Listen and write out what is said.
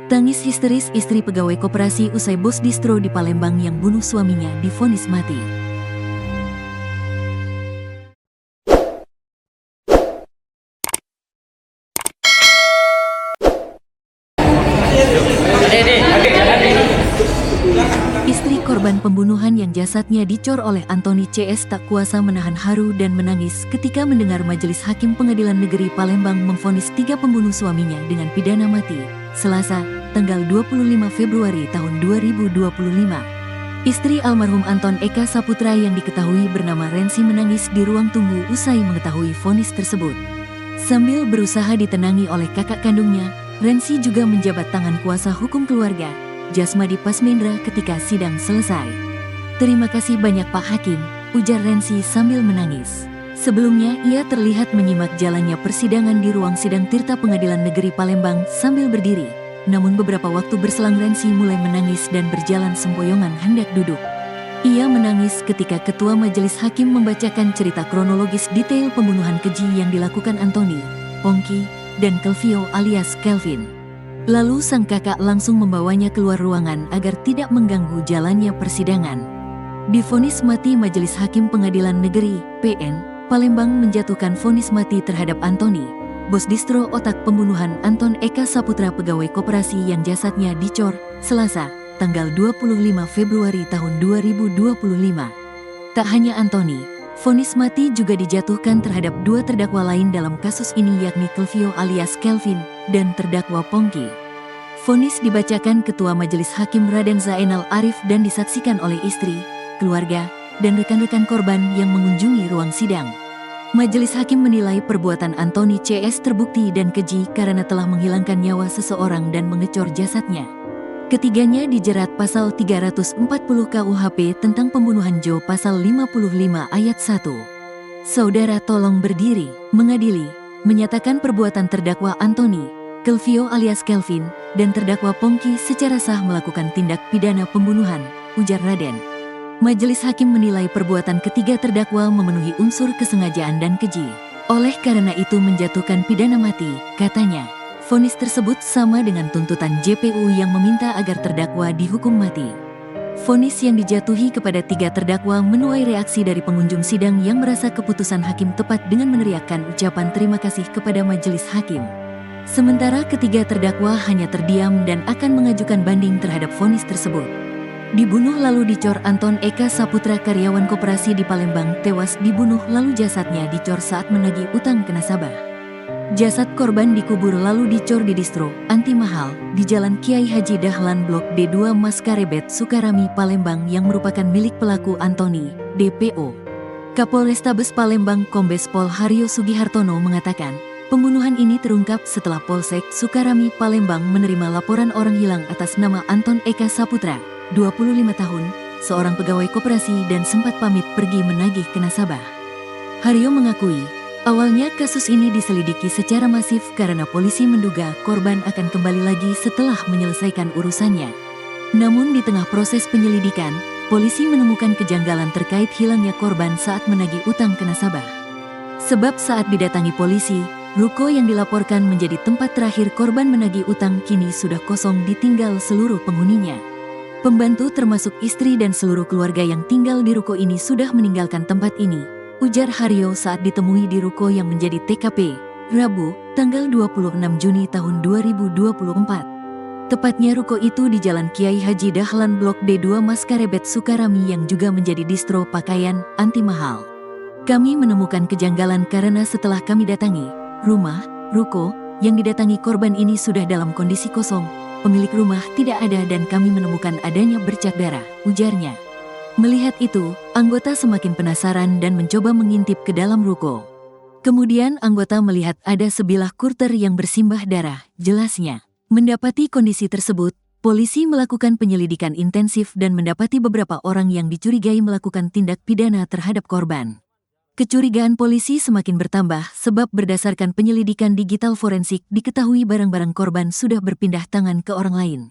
Tangis histeris istri pegawai koperasi usai bos distro di Palembang yang bunuh suaminya divonis mati. Istri korban pembunuhan yang jasadnya dicor oleh Antoni CS tak kuasa menahan haru dan menangis ketika mendengar Majelis Hakim Pengadilan Negeri Palembang memvonis 3 pembunuh suaminya dengan pidana mati, Selasa, tanggal 25 Februari tahun 2025. Istri almarhum Anton Eka Saputra yang diketahui bernama Rensi menangis di ruang tunggu usai mengetahui vonis tersebut. Sambil berusaha ditenangi oleh kakak kandungnya, Rensi juga menjabat tangan kuasa hukum keluarga, Jasmadi Pasmendra ketika sidang selesai. "Terima kasih banyak Pak Hakim," ujar Rensi sambil menangis. Sebelumnya ia terlihat menyimak jalannya persidangan di ruang sidang Tirta Pengadilan Negeri Palembang sambil berdiri. Namun beberapa waktu berselang Rensi mulai menangis dan berjalan sempoyongan hendak duduk. Ia menangis ketika Ketua Majelis Hakim membacakan cerita kronologis detail pembunuhan keji yang dilakukan Antoni, Pongki, dan Kelvio alias Kelvin. Lalu sang kakak langsung membawanya keluar ruangan agar tidak mengganggu jalannya persidangan. Divonis mati Majelis Hakim Pengadilan Negeri PN Palembang menjatuhkan vonis mati terhadap Antoni, bos distro otak pembunuhan Anton Eka Saputra pegawai koperasi yang jasadnya dicor, Selasa, tanggal 25 Februari tahun 2025. Tak hanya Antoni, vonis mati juga dijatuhkan terhadap 2 terdakwa lain dalam kasus ini yakni Kelvio alias Kelvin dan terdakwa Pongki. Vonis dibacakan Ketua Majelis Hakim Raden Zainal Arif dan disaksikan oleh istri, keluarga, dan rekan-rekan korban yang mengunjungi ruang sidang. Majelis Hakim menilai perbuatan Antoni CS terbukti dan keji karena telah menghilangkan nyawa seseorang dan mengecor jasadnya. Ketiganya dijerat pasal 340 KUHP tentang pembunuhan Jo pasal 55 ayat 1. Saudara tolong berdiri, mengadili, menyatakan perbuatan terdakwa Antoni, Kelvio alias Kelvin, dan terdakwa Pongki secara sah melakukan tindak pidana pembunuhan, ujar Raden. Majelis Hakim menilai perbuatan ketiga terdakwa memenuhi unsur kesengajaan dan keji. Oleh karena itu menjatuhkan pidana mati, katanya. Vonis tersebut sama dengan tuntutan JPU yang meminta agar terdakwa dihukum mati. Vonis yang dijatuhi kepada 3 terdakwa menuai reaksi dari pengunjung sidang yang merasa keputusan hakim tepat dengan meneriakkan ucapan terima kasih kepada Majelis Hakim. Sementara ketiga terdakwa hanya terdiam dan akan mengajukan banding terhadap vonis tersebut. Dibunuh lalu dicor Anton Eka Saputra karyawan koperasi di Palembang tewas dibunuh lalu jasadnya dicor saat menagih utang ke nasabah. Jasad korban dikubur lalu dicor di distro Anti Mahal di Jalan Kiai Haji Dahlan Blok D2 Maskarebet Sukarami Palembang yang merupakan milik pelaku Antoni, DPO. Kapolrestabes Palembang Kombes Pol Haryo Sugihartono mengatakan, pembunuhan ini terungkap setelah Polsek Sukarami Palembang menerima laporan orang hilang atas nama Anton Eka Saputra, 25 tahun, seorang pegawai koperasi dan sempat pamit pergi menagih ke nasabah. Haryo mengakui, awalnya kasus ini diselidiki secara masif karena polisi menduga korban akan kembali lagi setelah menyelesaikan urusannya. Namun di tengah proses penyelidikan, polisi menemukan kejanggalan terkait hilangnya korban saat menagih utang ke nasabah. Sebab saat didatangi polisi, ruko yang dilaporkan menjadi tempat terakhir korban menagih utang kini sudah kosong ditinggal seluruh penghuninya. Pembantu termasuk istri dan seluruh keluarga yang tinggal di ruko ini sudah meninggalkan tempat ini, ujar Haryo saat ditemui di ruko yang menjadi TKP, Rabu, tanggal 26 Juni tahun 2024. Tepatnya ruko itu di Jalan Kiai Haji Dahlan Blok D2 Maskarebet Sukarami yang juga menjadi distro pakaian Anti Mahal. Kami menemukan kejanggalan karena setelah kami datangi, rumah, ruko, yang didatangi korban ini sudah dalam kondisi kosong, pemilik rumah tidak ada dan kami menemukan adanya bercak darah, ujarnya. Melihat itu, anggota semakin penasaran dan mencoba mengintip ke dalam ruko. Kemudian anggota melihat ada sebilah kurter yang bersimbah darah, jelasnya. Mendapati kondisi tersebut, polisi melakukan penyelidikan intensif dan mendapati beberapa orang yang dicurigai melakukan tindak pidana terhadap korban. Kecurigaan polisi semakin bertambah sebab berdasarkan penyelidikan digital forensik diketahui barang-barang korban sudah berpindah tangan ke orang lain.